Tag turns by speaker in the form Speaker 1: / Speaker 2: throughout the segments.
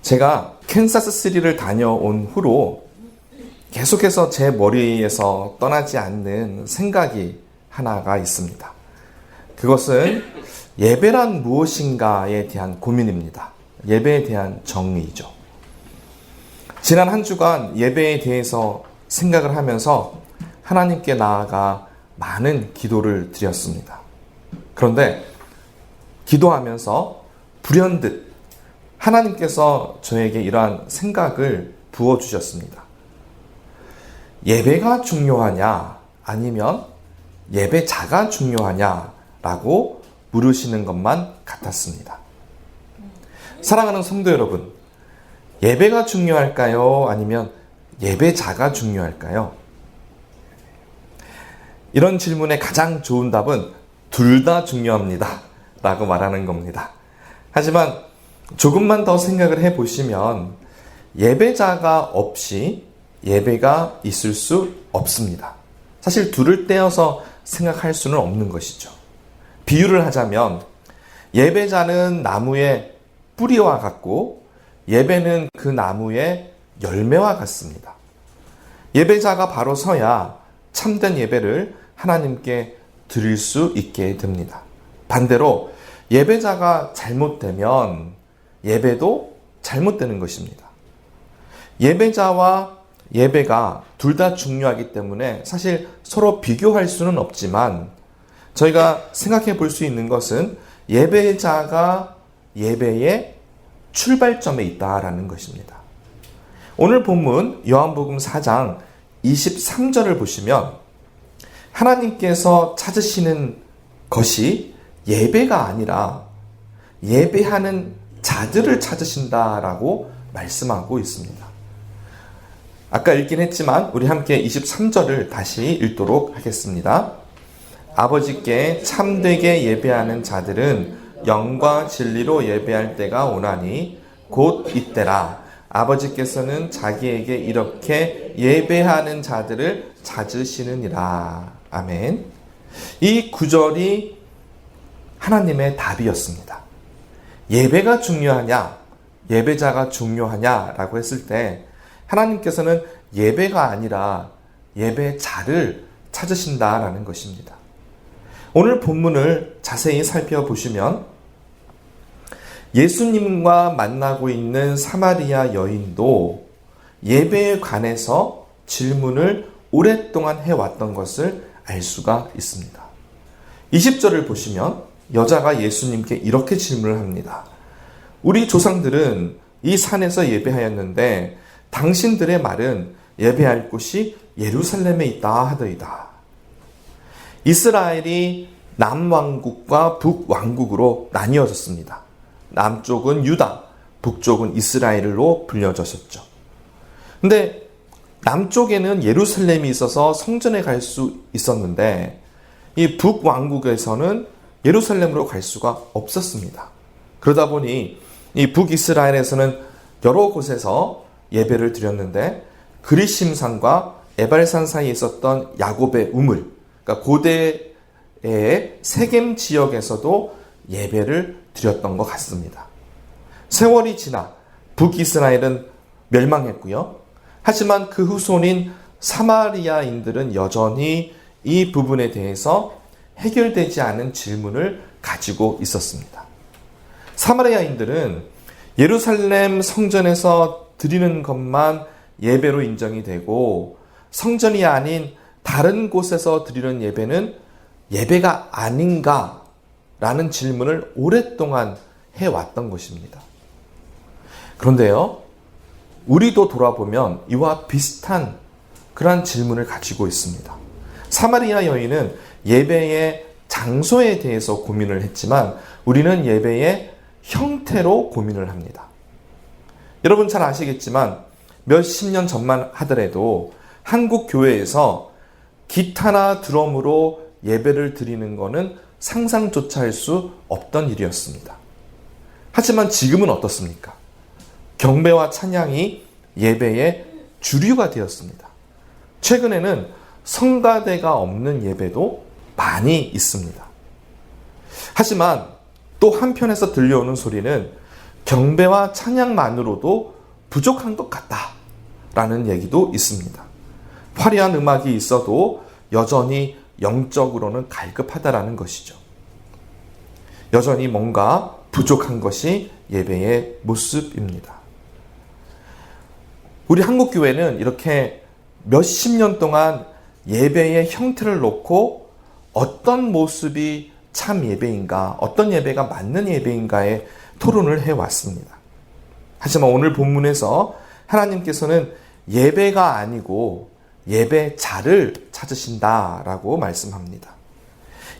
Speaker 1: 제가 캔사스 시티를 다녀온 후로 계속해서 제 머리에서 떠나지 않는 생각이 하나가 있습니다. 그것은 예배란 무엇인가에 대한 고민입니다. 예배에 대한 정의죠. 지난 한 주간 예배에 대해서 생각을 하면서 하나님께 나아가 많은 기도를 드렸습니다. 그런데 기도하면서 불현듯 하나님께서 저에게 이러한 생각을 부어주셨습니다. 예배가 중요하냐 아니면 예배자가 중요하냐라고 물으시는 것만 같았습니다. 사랑하는 성도 여러분, 예배가 중요할까요? 아니면 예배자가 중요할까요? 이런 질문의 가장 좋은 답은 둘 다 중요합니다 라고 말하는 겁니다. 하지만 조금만 더 생각을 해보시면 예배자가 없이 예배가 있을 수 없습니다. 사실 둘을 떼어서 생각할 수는 없는 것이죠. 비유를 하자면 예배자는 나무의 뿌리와 같고 예배는 그 나무의 열매와 같습니다. 예배자가 바로 서야 참된 예배를 하나님께 드릴 수 있게 됩니다. 반대로 예배자가 잘못되면 예배도 잘못되는 것입니다. 예배자와 예배가 둘 다 중요하기 때문에 사실 서로 비교할 수는 없지만 저희가 생각해 볼 수 있는 것은 예배자가 예배의 출발점에 있다라는 것입니다. 오늘 본문 요한복음 4장 23절을 보시면 하나님께서 찾으시는 것이 예배가 아니라 예배하는 자들을 찾으신다라고 말씀하고 있습니다. 아까 읽긴 했지만 우리 함께 23절을 다시 읽도록 하겠습니다. 아버지께 참되게 예배하는 자들은 영과 진리로 예배할 때가 오나니 곧 이때라. 아버지께서는 자기에게 이렇게 예배하는 자들을 찾으시느니라. 아멘. 이 구절이 하나님의 답이었습니다. 예배가 중요하냐, 예배자가 중요하냐라고 했을 때 하나님께서는 예배가 아니라 예배자를 찾으신다라는 것입니다. 오늘 본문을 자세히 살펴보시면 예수님과 만나고 있는 사마리아 여인도 예배에 관해서 질문을 오랫동안 해왔던 것을 알 수가 있습니다. 20절을 보시면 여자가 예수님께 이렇게 질문을 합니다. 우리 조상들은 이 산에서 예배하였는데 당신들의 말은 예배할 곳이 예루살렘에 있다 하더이다. 이스라엘이 남왕국과 북왕국으로 나뉘어졌습니다. 남쪽은 유다, 북쪽은 이스라엘로 불려졌었죠. 근데 남쪽에는 예루살렘이 있어서 성전에 갈 수 있었는데 이 북왕국에서는 예루살렘으로 갈 수가 없었습니다. 그러다 보니 이 북이스라엘에서는 여러 곳에서 예배를 드렸는데 그리심산과 에발산 사이에 있었던 야곱의 우물, 그러니까 고대의 세겜 지역에서도 예배를 드렸던 것 같습니다. 세월이 지나 북이스라엘은 멸망했고요. 하지만 그 후손인 사마리아인들은 여전히 이 부분에 대해서 해결되지 않은 질문을 가지고 있었습니다. 사마리아인들은 예루살렘 성전에서 드리는 것만 예배로 인정이 되고 성전이 아닌 다른 곳에서 드리는 예배는 예배가 아닌가라는 질문을 오랫동안 해왔던 것입니다. 그런데요, 우리도 돌아보면 이와 비슷한 그러한 질문을 가지고 있습니다. 사마리아 여인은 예배의 장소에 대해서 고민을 했지만 우리는 예배의 형태로 고민을 합니다. 여러분 잘 아시겠지만 몇십 년 전만 하더라도 한국 교회에서 기타나 드럼으로 예배를 드리는 것은 상상조차 할 수 없던 일이었습니다. 하지만 지금은 어떻습니까? 경배와 찬양이 예배의 주류가 되었습니다. 최근에는 성가대가 없는 예배도 많이 있습니다. 하지만 또 한편에서 들려오는 소리는 경배와 찬양만으로도 부족한 것 같다라는 얘기도 있습니다. 화려한 음악이 있어도 여전히 영적으로는 갈급하다라는 것이죠. 여전히 뭔가 부족한 것이 예배의 모습입니다. 우리 한국교회는 이렇게 몇십 년 동안 예배의 형태를 놓고 어떤 모습이 참 예배인가, 어떤 예배가 맞는 예배인가에 토론을 해왔습니다. 하지만 오늘 본문에서 하나님께서는 예배가 아니고 예배자를 찾으신다라고 말씀합니다.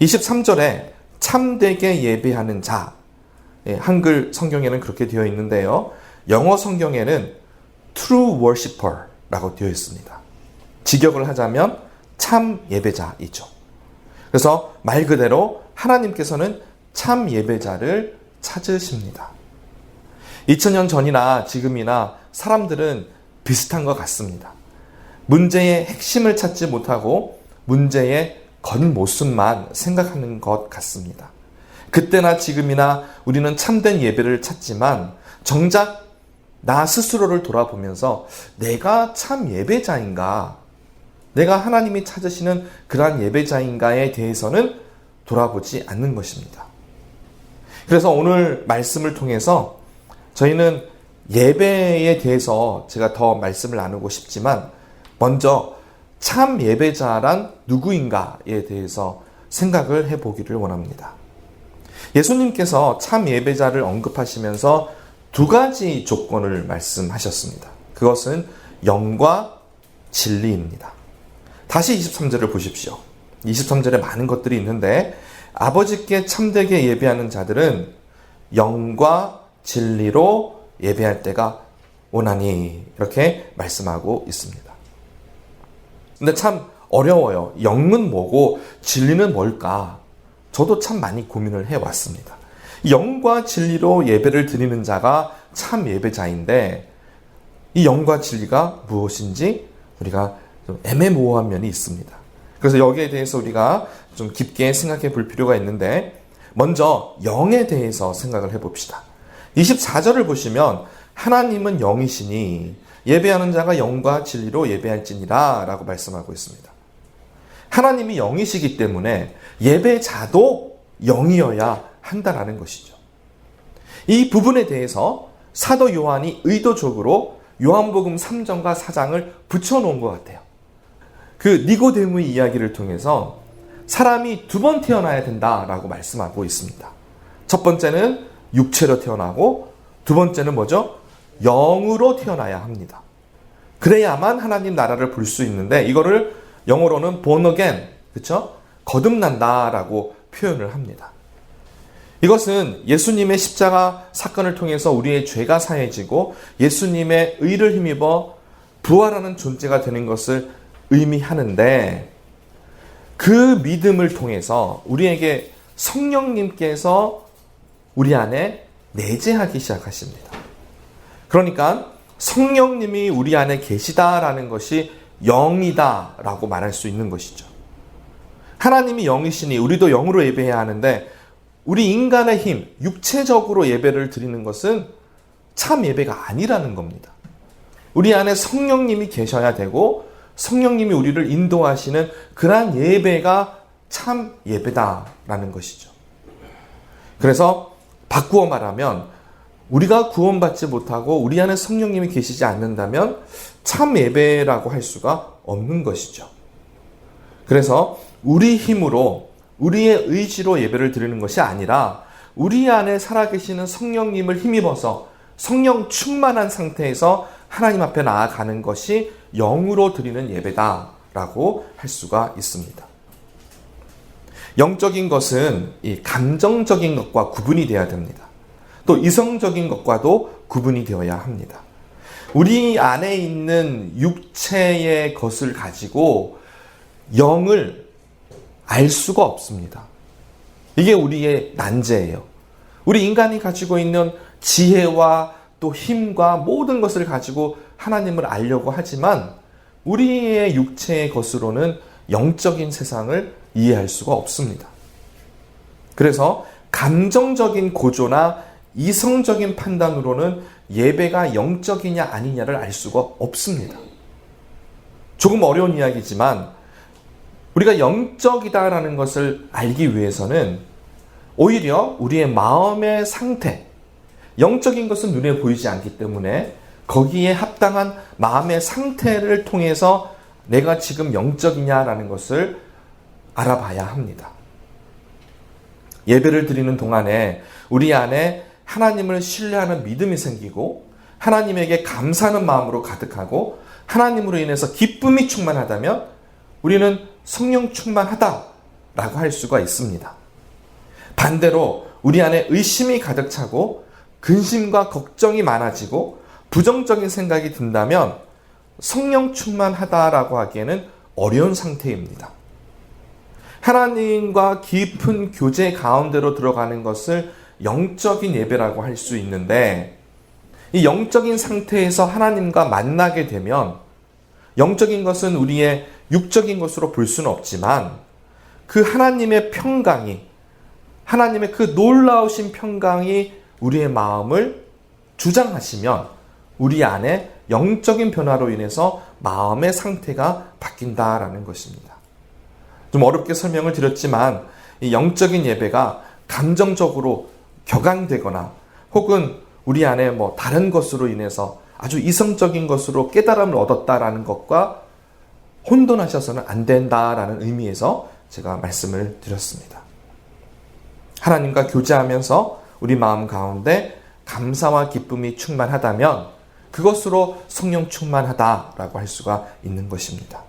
Speaker 1: 23절에 참되게 예배하는 자, 한글 성경에는 그렇게 되어 있는데요. 영어 성경에는 true worshipper라고 되어 있습니다. 직역을 하자면 참 예배자이죠. 그래서 말 그대로 하나님께서는 참 예배자를 찾으십니다. 2000년 전이나 지금이나 사람들은 비슷한 것 같습니다. 문제의 핵심을 찾지 못하고 문제의 겉모습만 생각하는 것 같습니다. 그때나 지금이나 우리는 참된 예배를 찾지만 정작 나 스스로를 돌아보면서 내가 참 예배자인가, 내가 하나님이 찾으시는 그러한 예배자인가에 대해서는 돌아보지 않는 것입니다. 그래서 오늘 말씀을 통해서 저희는 예배에 대해서 제가 더 말씀을 나누고 싶지만 먼저 참 예배자란 누구인가에 대해서 생각을 해보기를 원합니다. 예수님께서 참 예배자를 언급하시면서 두 가지 조건을 말씀하셨습니다. 그것은 영과 진리입니다. 다시 23절을 보십시오. 23절에 많은 것들이 있는데 아버지께 참되게 예배하는 자들은 영과 진리로 예배할 때가 오나니 이렇게 말씀하고 있습니다. 근데 참 어려워요. 영은 뭐고 진리는 뭘까? 저도 참 많이 고민을 해왔습니다. 영과 진리로 예배를 드리는 자가 참 예배자인데 이 영과 진리가 무엇인지 우리가 좀 애매모호한 면이 있습니다. 그래서 여기에 대해서 우리가 좀 깊게 생각해 볼 필요가 있는데 먼저 영에 대해서 생각을 해봅시다. 24절을 보시면 하나님은 영이시니 예배하는 자가 영과 진리로 예배할지니라 라고 말씀하고 있습니다. 하나님이 영이시기 때문에 예배자도 영이어야 한다라는 것이죠. 이 부분에 대해서 사도 요한이 의도적으로 요한복음 3장과 4장을 붙여놓은 것 같아요. 그 니고데모의 이야기를 통해서 사람이 두 번 태어나야 된다라고 말씀하고 있습니다. 첫 번째는 육체로 태어나고 두 번째는 뭐죠? 영으로 태어나야 합니다. 그래야만 하나님 나라를 볼 수 있는데 이거를 영어로는 born again, 그렇죠? 거듭난다라고 표현을 합니다. 이것은 예수님의 십자가 사건을 통해서 우리의 죄가 사해지고 예수님의 의를 힘입어 부활하는 존재가 되는 것을 의미하는데 그 믿음을 통해서 우리에게 성령님께서 우리 안에 내재하기 시작하십니다. 그러니까 성령님이 우리 안에 계시다라는 것이 영이다라고 말할 수 있는 것이죠. 하나님이 영이시니 우리도 영으로 예배해야 하는데 우리 인간의 힘, 육체적으로 예배를 드리는 것은 참 예배가 아니라는 겁니다. 우리 안에 성령님이 계셔야 되고 성령님이 우리를 인도하시는 그러한 예배가 참 예배다라는 것이죠. 그래서 바꾸어 말하면 우리가 구원받지 못하고 우리 안에 성령님이 계시지 않는다면 참 예배라고 할 수가 없는 것이죠. 그래서 우리 힘으로 우리의 의지로 예배를 드리는 것이 아니라 우리 안에 살아계시는 성령님을 힘입어서 성령 충만한 상태에서 하나님 앞에 나아가는 것이 영으로 드리는 예배다라고 할 수가 있습니다. 영적인 것은 이 감정적인 것과 구분이 되어야 됩니다. 또 이성적인 것과도 구분이 되어야 합니다. 우리 안에 있는 육체의 것을 가지고 영을 알 수가 없습니다. 이게 우리의 난제예요. 우리 인간이 가지고 있는 지혜와 또 힘과 모든 것을 가지고 하나님을 알려고 하지만 우리의 육체의 것으로는 영적인 세상을 이해할 수가 없습니다. 그래서 감정적인 고조나 이성적인 판단으로는 예배가 영적이냐 아니냐를 알 수가 없습니다. 조금 어려운 이야기지만 우리가 영적이다라는 것을 알기 위해서는 오히려 우리의 마음의 상태, 영적인 것은 눈에 보이지 않기 때문에 거기에 합당한 마음의 상태를 통해서 내가 지금 영적이냐라는 것을 알아봐야 합니다. 예배를 드리는 동안에 우리 안에 하나님을 신뢰하는 믿음이 생기고 하나님에게 감사하는 마음으로 가득하고 하나님으로 인해서 기쁨이 충만하다면 우리는 성령 충만하다라고 할 수가 있습니다. 반대로 우리 안에 의심이 가득 차고 근심과 걱정이 많아지고 부정적인 생각이 든다면 성령 충만하다라고 하기에는 어려운 상태입니다. 하나님과 깊은 교제 가운데로 들어가는 것을 영적인 예배라고 할 수 있는데 이 영적인 상태에서 하나님과 만나게 되면 영적인 것은 우리의 육적인 것으로 볼 수는 없지만 그 하나님의 평강이 하나님의 그 놀라우신 평강이 우리의 마음을 주장하시면 우리 안에 영적인 변화로 인해서 마음의 상태가 바뀐다라는 것입니다. 좀 어렵게 설명을 드렸지만 이 영적인 예배가 감정적으로 격앙되거나 혹은 우리 안에 다른 것으로 인해서 아주 이성적인 것으로 깨달음을 얻었다라는 것과 혼돈하셔서는 안 된다라는 의미에서 제가 말씀을 드렸습니다. 하나님과 교제하면서 우리 마음 가운데 감사와 기쁨이 충만하다면 그것으로 성령 충만하다라고 할 수가 있는 것입니다.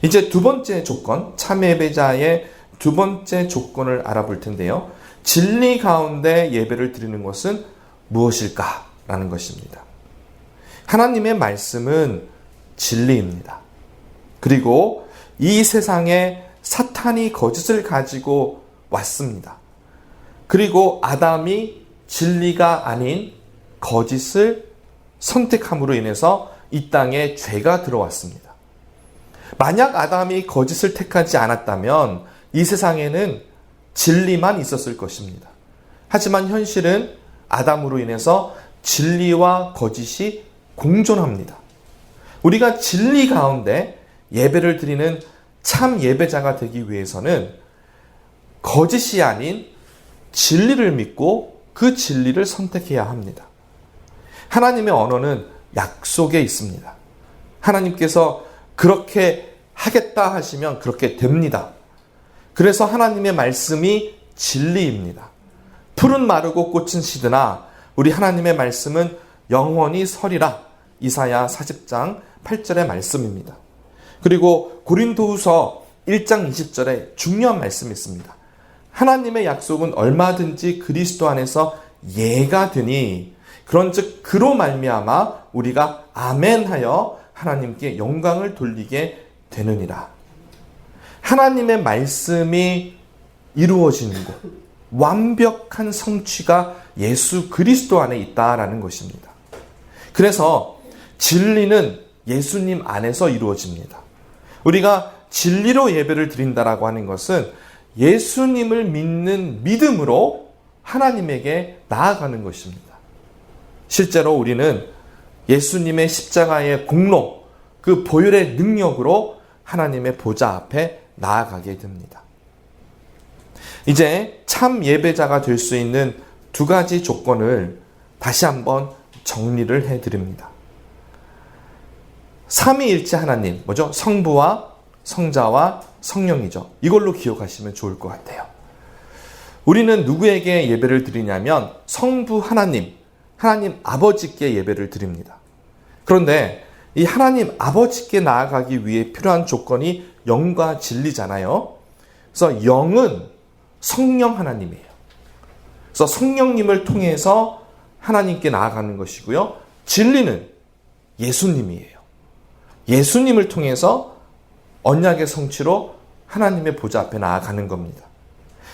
Speaker 1: 이제 두 번째 조건, 참 예배자의 두 번째 조건을 알아볼 텐데요. 진리 가운데 예배를 드리는 것은 무엇일까라는 것입니다. 하나님의 말씀은 진리입니다. 그리고 이 세상에 사탄이 거짓을 가지고 왔습니다. 그리고 아담이 진리가 아닌 거짓을 선택함으로 인해서 이 땅에 죄가 들어왔습니다. 만약 아담이 거짓을 택하지 않았다면 이 세상에는 진리만 있었을 것입니다. 하지만 현실은 아담으로 인해서 진리와 거짓이 공존합니다. 우리가 진리 가운데 예배를 드리는 참 예배자가 되기 위해서는 거짓이 아닌 진리를 믿고 그 진리를 선택해야 합니다. 하나님의 언어는 약속에 있습니다. 하나님께서 그렇게 하겠다 하시면 그렇게 됩니다. 그래서 하나님의 말씀이 진리입니다. 풀은 마르고 꽃은 시드나 우리 하나님의 말씀은 영원히 서리라. 이사야 40장 8절의 말씀입니다. 그리고 고린도후서 1장 20절에 중요한 말씀이 있습니다. 하나님의 약속은 얼마든지 그리스도 안에서 예가 되니 그런즉 그로 말미암아 우리가 아멘하여 하나님께 영광을 돌리게 되느니라. 하나님의 말씀이 이루어지는 곳, 완벽한 성취가 예수 그리스도 안에 있다라는 것입니다. 그래서 진리는 예수님 안에서 이루어집니다. 우리가 진리로 예배를 드린다라고 하는 것은 예수님을 믿는 믿음으로 하나님에게 나아가는 것입니다. 실제로 우리는 예수님의 십자가의 공로, 그 보혈의 능력으로 하나님의 보좌 앞에 나아가게 됩니다. 이제 참 예배자가 될 수 있는 두 가지 조건을 다시 한번 정리를 해드립니다. 삼위일체 하나님, 뭐죠? 성부와 성자와 성령이죠. 이걸로 기억하시면 좋을 것 같아요. 우리는 누구에게 예배를 드리냐면 성부 하나님, 하나님 아버지께 예배를 드립니다. 그런데 이 하나님 아버지께 나아가기 위해 필요한 조건이 영과 진리잖아요. 그래서 영은 성령 하나님이에요. 그래서 성령님을 통해서 하나님께 나아가는 것이고요. 진리는 예수님이에요. 예수님을 통해서 언약의 성취로 하나님의 보좌 앞에 나아가는 겁니다.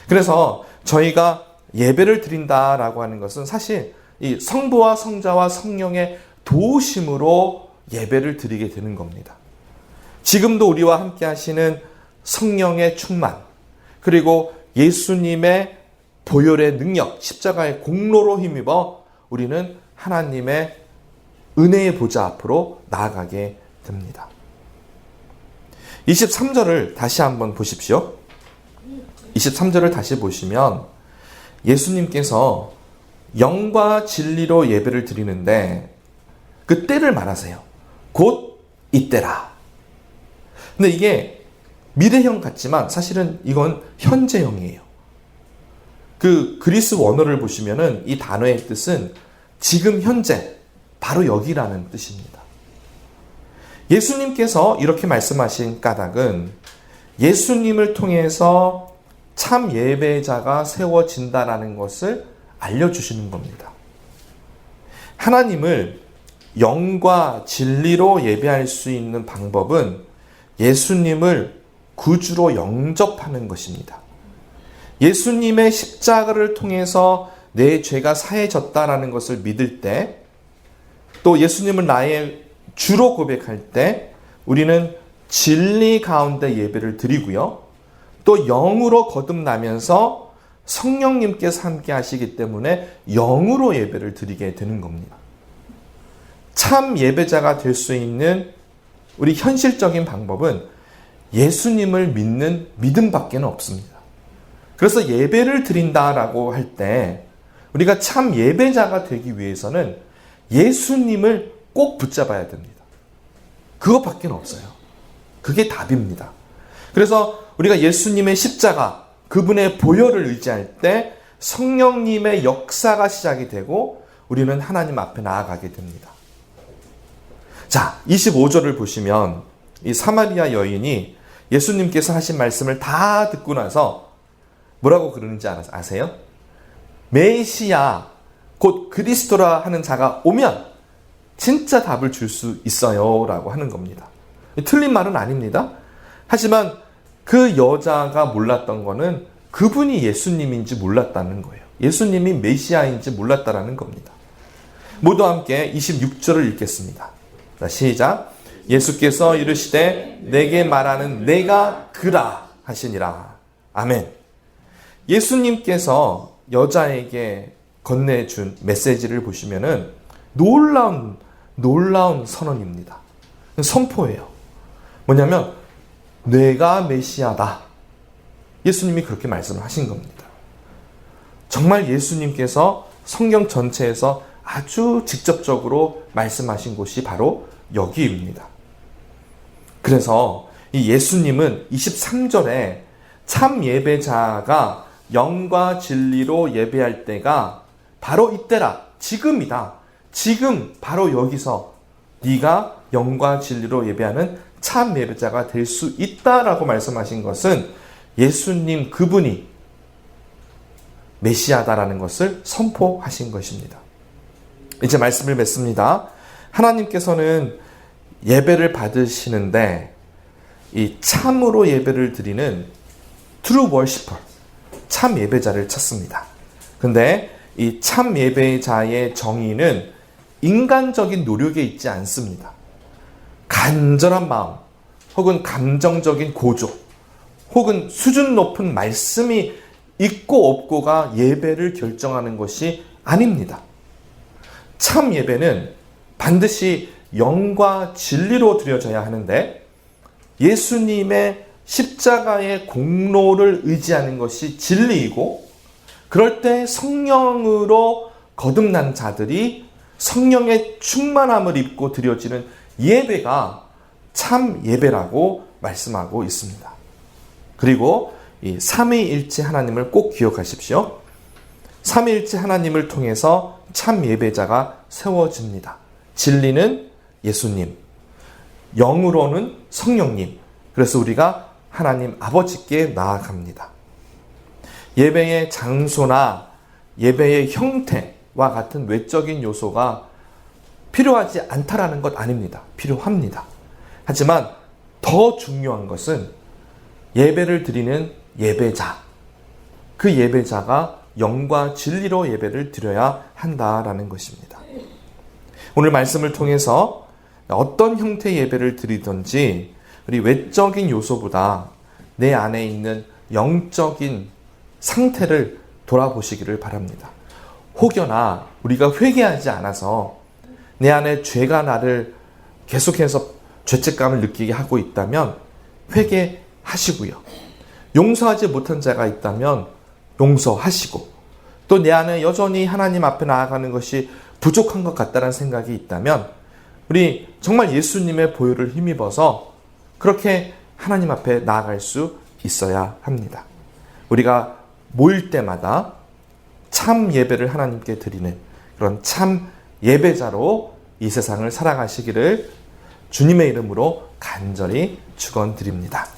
Speaker 1: 그래서 저희가 예배를 드린다라고 하는 것은 사실 이 성부와 성자와 성령의 도우심으로 예배를 드리게 되는 겁니다. 지금도 우리와 함께 하시는 성령의 충만, 그리고 예수님의 보혈의 능력, 십자가의 공로로 힘입어 우리는 하나님의 은혜의 보좌 앞으로 나아가게 됩니다. 23절을 다시 한번 보십시오. 23절을 다시 보시면 예수님께서 영과 진리로 예배를 드리는데 그 때를 말하세요. 곧 이때라. 근데 이게 미래형 같지만 사실은 이건 현재형이에요. 그 그리스 원어를 보시면은 이 단어의 뜻은 지금 현재, 바로 여기라는 뜻입니다. 예수님께서 이렇게 말씀하신 까닭은 예수님을 통해서 참 예배자가 세워진다라는 것을 알려주시는 겁니다. 하나님을 영과 진리로 예배할 수 있는 방법은 예수님을 구주로 영접하는 것입니다. 예수님의 십자가를 통해서 내 죄가 사해졌다라는 것을 믿을 때, 또 예수님을 나의 주로 고백할 때 우리는 진리 가운데 예배를 드리고요. 또 영으로 거듭나면서 성령님께서 함께 하시기 때문에 영으로 예배를 드리게 되는 겁니다. 참 예배자가 될 수 있는 우리 현실적인 방법은 예수님을 믿는 믿음밖에 없습니다. 그래서 예배를 드린다라고 할 때 우리가 참 예배자가 되기 위해서는 예수님을 꼭 붙잡아야 됩니다. 그것밖에 없어요. 그게 답입니다. 그래서 우리가 예수님의 십자가, 그분의 보혈을 의지할 때 성령님의 역사가 시작이 되고 우리는 하나님 앞에 나아가게 됩니다. 자, 25절을 보시면 이 사마리아 여인이 예수님께서 하신 말씀을 다 듣고 나서 뭐라고 그러는지 아세요? 메시아, 곧 그리스도라 하는 자가 오면 진짜 답을 줄 수 있어요 라고 하는 겁니다. 틀린 말은 아닙니다. 하지만 그 여자가 몰랐던 거는 그분이 예수님인지 몰랐다는 거예요. 예수님이 메시아인지 몰랐다라는 겁니다. 모두 함께 26절을 읽겠습니다. 자, 시작. 예수께서 이르시되 내게 말하는 내가 그라 하시니라. 아멘. 예수님께서 여자에게 건네준 메시지를 보시면은 놀라운 선언입니다. 선포예요. 뭐냐면 내가 메시아다. 예수님이 그렇게 말씀을 하신 겁니다. 정말 예수님께서 성경 전체에서 아주 직접적으로 말씀하신 곳이 바로 여기입니다. 그래서 이 예수님은 23절에 참 예배자가 영과 진리로 예배할 때가 바로 이때라. 지금이다. 지금 바로 여기서 네가 영과 진리로 예배하는 참 예배자가 될 수 있다라고 말씀하신 것은 예수님 그분이 메시아다라는 것을 선포하신 것입니다. 이제 말씀을 맺습니다. 하나님께서는 예배를 받으시는데 이 참으로 예배를 드리는 true worshiper, 참 예배자를 찾습니다. 근데 이 참 예배자의 정의는 인간적인 노력에 있지 않습니다. 간절한 마음, 혹은 감정적인 고조, 혹은 수준 높은 말씀이 있고 없고가 예배를 결정하는 것이 아닙니다. 참 예배는 반드시 영과 진리로 드려져야 하는데 예수님의 십자가의 공로를 의지하는 것이 진리이고, 그럴 때 성령으로 거듭난 자들이 성령의 충만함을 입고 드려지는 예배가 참 예배라고 말씀하고 있습니다. 그리고 이 삼위일체 하나님을 꼭 기억하십시오. 삼위일체 하나님을 통해서 참 예배자가 세워집니다. 진리는 예수님, 영으로는 성령님. 그래서 우리가 하나님 아버지께 나아갑니다. 예배의 장소나 예배의 형태와 같은 외적인 요소가 필요하지 않다라는 것 아닙니다. 필요합니다. 하지만 더 중요한 것은 예배를 드리는 예배자, 그 예배자가 영과 진리로 예배를 드려야 한다라는 것입니다. 오늘 말씀을 통해서 어떤 형태의 예배를 드리든지 우리 외적인 요소보다 내 안에 있는 영적인 상태를 돌아보시기를 바랍니다. 혹여나 우리가 회개하지 않아서 내 안에 죄가 나를 계속해서 죄책감을 느끼게 하고 있다면 회개하시고요. 용서하지 못한 자가 있다면 용서하시고, 또 내 안에 여전히 하나님 앞에 나아가는 것이 부족한 것 같다는 생각이 있다면 우리 정말 예수님의 보혈을 힘입어서 그렇게 하나님 앞에 나아갈 수 있어야 합니다. 우리가 모일 때마다 참 예배를 하나님께 드리는 그런 참 예배자로 이 세상을 살아가시기를 주님의 이름으로 간절히 축원드립니다.